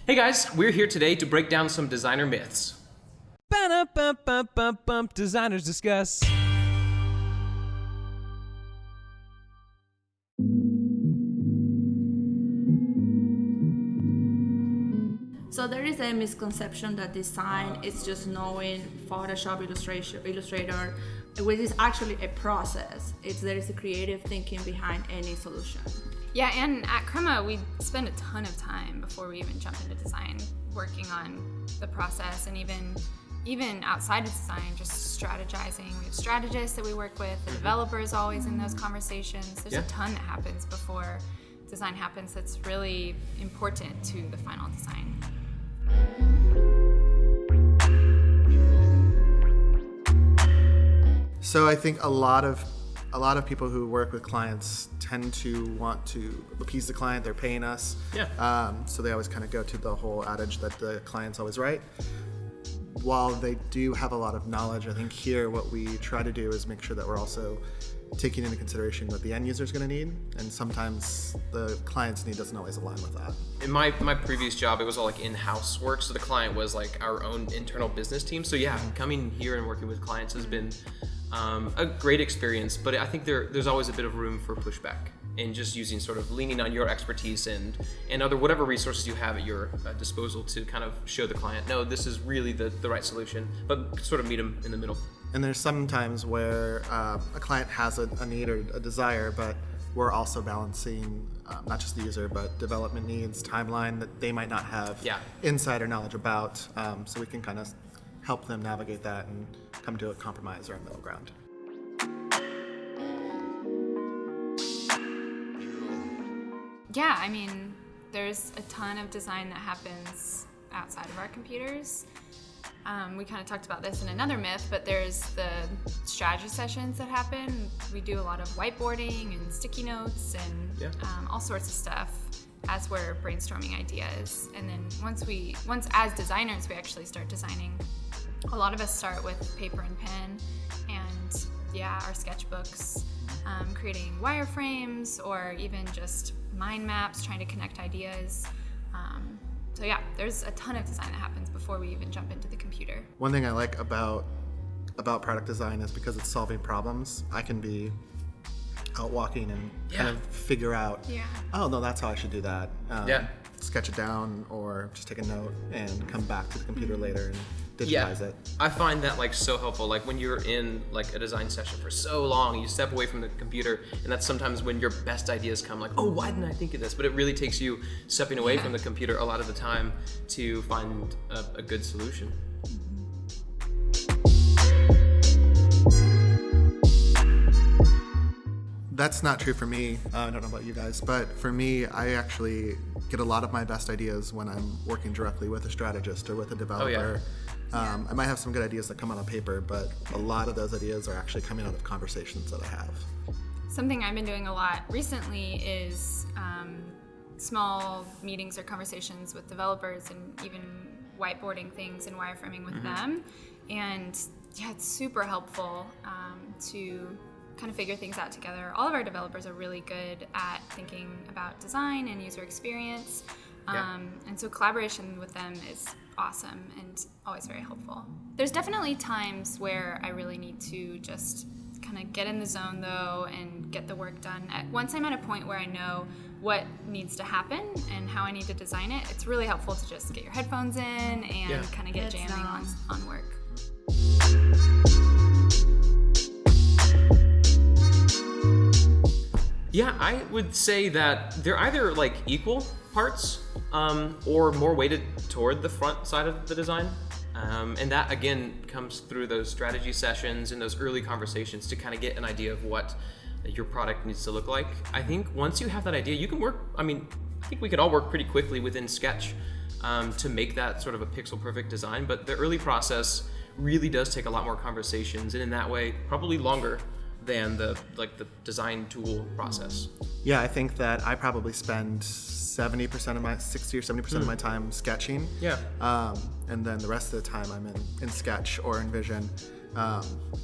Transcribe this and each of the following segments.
Hey guys, we're here today to break down some designer myths. Designers discuss. So there is a misconception that design is just knowing Photoshop, Illustrator, which is actually a process. There is a creative thinking behind any solution. Yeah, and at Crema, we spend a ton of time before we even jump into design, working on the process, and even outside of design, just strategizing. We have strategists that we work with, the developers always in those conversations. There's a ton that happens before design happens that's really important to the final design. So I think a lot of people who work with clients tend to want to appease the client. They're paying us. So they always kind of go to the whole adage that the client's always right. While they do have a lot of knowledge, I think here what we try to do is make sure that we're also taking into consideration what the end user is going to need, and sometimes the client's need doesn't always align with that. In my previous job, it was all like in-house work, so the client was like our own internal business team. So yeah, coming here and working with clients has been a great experience, but I think there's always a bit of room for pushback and just using sort of leaning on your expertise and other whatever resources you have at your disposal to kind of show the client, no, this is really the right solution, but sort of meet them in the middle. And there's some times where a client has a need or a desire, but we're also balancing not just the user, but development needs, timeline that they might not have insider knowledge about, so we can kind of help them navigate that and come to a compromise or a middle ground. Yeah, I mean, there's a ton of design that happens outside of our computers. We kind of talked about this in another myth, but there's the strategy sessions that happen. We do a lot of whiteboarding and sticky notes and all sorts of stuff as we're brainstorming ideas. And then once as designers we actually start designing, a lot of us start with paper and pen and our sketchbooks, creating wireframes or even just mind maps, trying to connect ideas. So there's a ton of design that happens before we even jump into the computer. One thing I like about product design is because it's solving problems. I can be out walking and kind of figure out, oh no, that's how I should do that. Sketch it down or just take a note and come back to the computer later and digitize it. I find that like so helpful. Like when you're in like a design session for so long, you step away from the computer, and that's sometimes when your best ideas come. Like, oh, why didn't I think of this? But it really takes you stepping away from the computer a lot of the time to find a good solution. That's not true for me. I don't know about you guys, but for me, I actually get a lot of my best ideas when I'm working directly with a strategist or with a developer. I might have some good ideas that come out on paper, but a lot of those ideas are actually coming out of conversations that I have. Something I've been doing a lot recently is small meetings or conversations with developers and even whiteboarding things and wireframing with them. And it's super helpful to kind of figure things out together. All of our developers are really good at thinking about design and user experience. And so collaboration with them is awesome and always very helpful. There's definitely times where I really need to just kind of get in the zone though and get the work done. Once I'm at a point where I know what needs to happen and how I need to design it, it's really helpful to just get your headphones in and kind of get jamming on work. Yeah, I would say that they're either like equal parts or more weighted toward the front side of the design. And that again comes through those strategy sessions and those early conversations to kind of get an idea of what your product needs to look like. I think once you have that idea, you can work, I think we could all work pretty quickly within Sketch to make that sort of a pixel perfect design, but the early process really does take a lot more conversations, and in that way, probably longer than the design tool process. Yeah, I think that I probably spend 60 or 70% of my time sketching. And then the rest of the time I'm in Sketch or in Vision.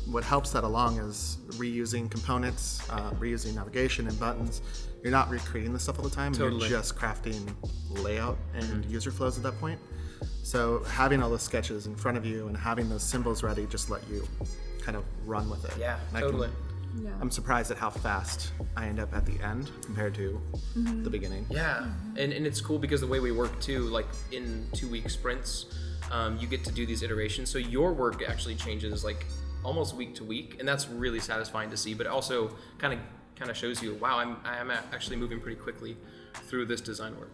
What helps that along is reusing components, reusing navigation and buttons. You're not recreating this stuff all the time. Totally. You're just crafting layout and user flows at that point. So having all those sketches in front of you and having those symbols ready just let you kind of run with it. Yeah, And totally. I'm surprised at how fast I end up at the end compared to the beginning. Yeah, and it's cool because the way we work too, like in 2-week sprints, you get to do these iterations. So your work actually changes like almost week to week, and that's really satisfying to see. But it also kind of shows you, wow, I'm actually moving pretty quickly through this design work.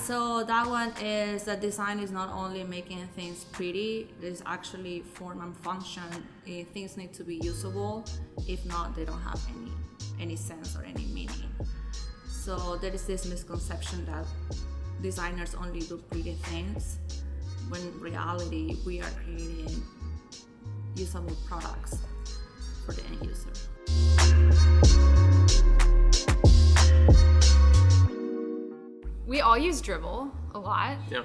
So that one is that design is not only making things pretty, there's actually form and function. Things need to be usable. If not, they don't have any sense or any meaning. So there is this misconception that designers only do pretty things, when in reality we are creating usable products for the end user. We all use Dribble a lot Yeah.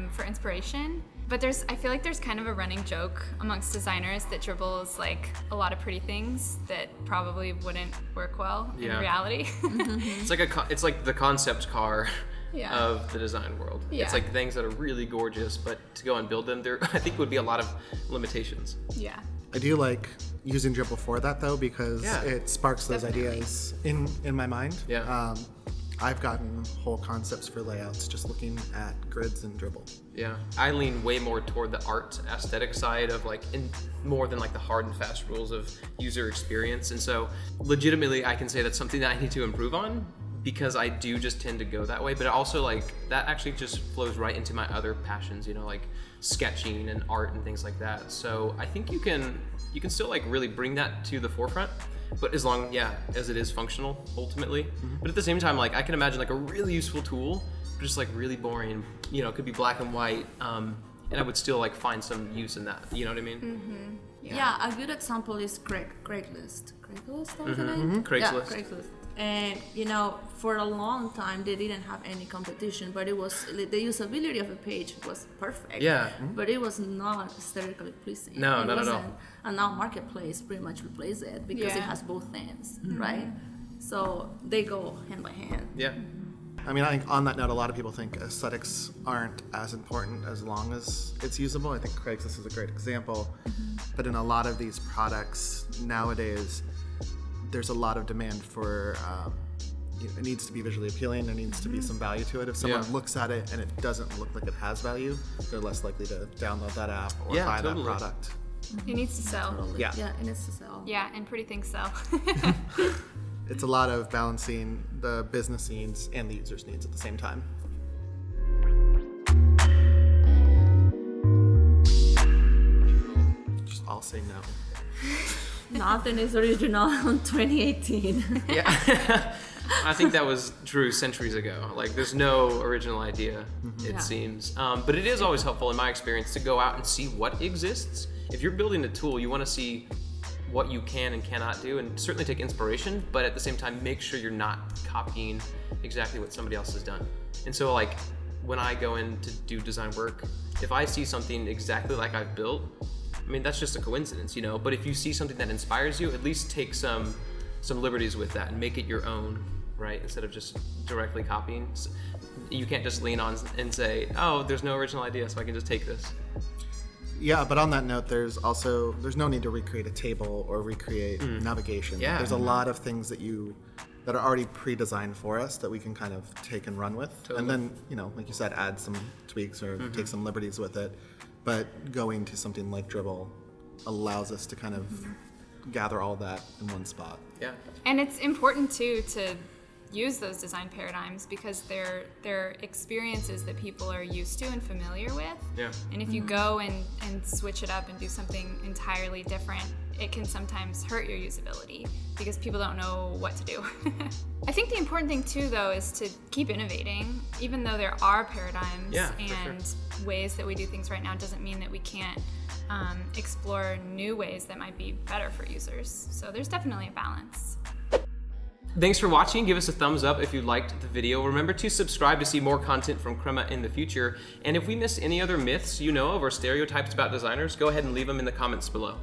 for inspiration, but I feel like there's kind of a running joke amongst designers that Dribble is like a lot of pretty things that probably wouldn't work well in Yeah. reality. It's like the concept car Yeah. of the design world. Yeah. It's like things that are really gorgeous, but to go and build them, there I think would be a lot of limitations. Yeah. I do like using Dribble for that though, because Yeah. it sparks those Definitely. ideas in my mind. Yeah. I've gotten whole concepts for layouts just looking at grids and Dribble. Yeah, I lean way more toward the art aesthetic side of like, more than like the hard and fast rules of user experience. And so legitimately I can say that's something that I need to improve on, because I do just tend to go that way. But also like that actually just flows right into my other passions, like sketching and art and things like that. So I think you can still like really bring that to the forefront, but as long as it is functional ultimately. But at the same time, like I can imagine like a really useful tool, but just like really boring, it could be black and white, and I would still like find some use in that, you know what I mean? Yeah, a good example is Craigslist. Craigslist, that was the name? Craigslist. Yeah, Craigslist. And for a long time they didn't have any competition, but it was the usability of the page was perfect. Yeah. But it was not aesthetically pleasing. No, it not at all. wasn't. And now Marketplace pretty much replaced it because it Yeah. has both ends, right? So they go hand by hand. Yeah. I mean, I think on that note, a lot of people think aesthetics aren't as important as long as it's usable. I think Craigslist is a great example. But in a lot of these products nowadays, there's a lot of demand for, it needs to be visually appealing. There needs to be some value to it. If someone Yeah. looks at it and it doesn't look like it has value, they're less likely to download that app or Yeah, buy totally. that product. It needs to sell. Totally. Yeah. Yeah, it needs to sell. Yeah, and pretty things sell. It's a lot of balancing the business needs and the user's needs at the same time. Just all say no. Nothing is original on 2018. Yeah. I think that was true centuries ago. Like, there's no original idea, it Yeah. seems. But it is always helpful, in my experience, to go out and see what exists. If you're building a tool, you want to see what you can and cannot do, and certainly take inspiration, but at the same time, make sure you're not copying exactly what somebody else has done. And so, like, when I go in to do design work, if I see something exactly like I've built, I mean, that's just a coincidence, But if you see something that inspires you, at least take some liberties with that and make it your own, right? Instead of just directly copying. You can't just lean on and say, oh, there's no original idea, so I can just take this. Yeah, but on that note, there's no need to recreate a table or recreate navigation. Yeah. There's a lot of things that are already pre-designed for us that we can kind of take and run with. Totally. And then, like you said, add some tweaks or take some liberties with it. But going to something like Dribble allows us to kind of gather all that in one spot. Yeah. And it's important too to use those design paradigms because they're experiences that people are used to and familiar with. Yeah. And if you go and switch it up and do something entirely different, it can sometimes hurt your usability because people don't know what to do. I think the important thing too, though, is to keep innovating. Even though there are paradigms and ways that we do things right now, doesn't mean that we can't explore new ways that might be better for users. So there's definitely a balance. Thanks for watching. Give us a thumbs up if you liked the video. Remember to subscribe to see more content from Crema in the future. And if we missed any other myths you know of or stereotypes about designers, go ahead and leave them in the comments below.